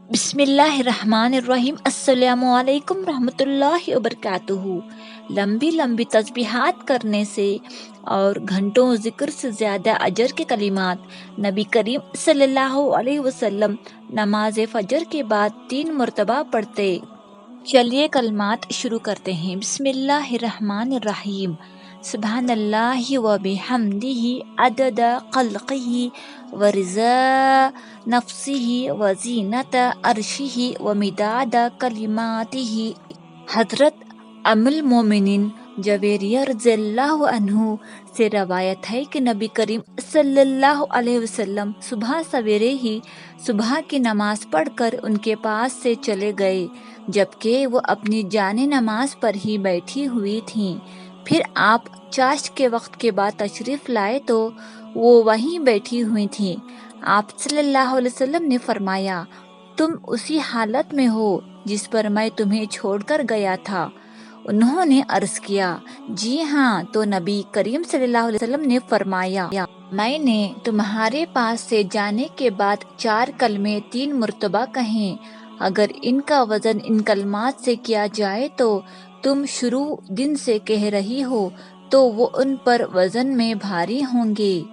बिस्मिल्लाहिर्रहमानिर्रहीम। अस्सलामु अलैकुम रहमतुल्लाहि वबरकातुहू। लंबी लंबी तस्बीहात करने से और घंटों जिक्र से ज़्यादा अजर के कलिमात नबी करीम सल्लल्लाहु अलैहि वसल्लम नमाज फजर के बाद 3 मरतबा पढ़ते। चलिए कलमात शुरू करते हैं। बिस्मिल्लाहिर्रहमानिर्रहीम। सुब्हानल्लाहि व बिहम्दिही अदद खल्क़िही व रिज़ा नफ्सिही व ज़ीनत अर्शिही व मिदाद कलिमातिही। हज़रत अम्मुल मोमिनीन जवेरिया रज़ियल्लाहु अन्हु से रवायत है कि नबी करीम सल्लल्लाहु अलैहि वसल्लम सुबह सवेरे ही सुबह की नमाज पढ़कर उनके पास से चले गए, जबकि वो अपनी जाने नमाज पर ही बैठी हुई थीं। फिर आप चाश्त के वक्त के बाद तशरीफ़ लाए तो वो वहीं बैठी हुई थीं। आप सल्लल्लाहु अलैहि वसल्लम ने फरमाया, तुम उसी हालत में हो जिस पर मैं तुम्हें छोड़कर गया था। उन्होंने अर्ज़ किया, जी हाँ। तो नबी करीम सल्लल्लाहु अलैहि वसल्लम ने फरमाया, मैंने तुम्हारे पास से जाने के बाद 4 कलमे 3 मरतबा कहें। अगर इनका वज़न इन कलमात से किया जाए तो तुम शुरू दिन से कह रही हो तो वो उन पर वज़न में भारी होंगे।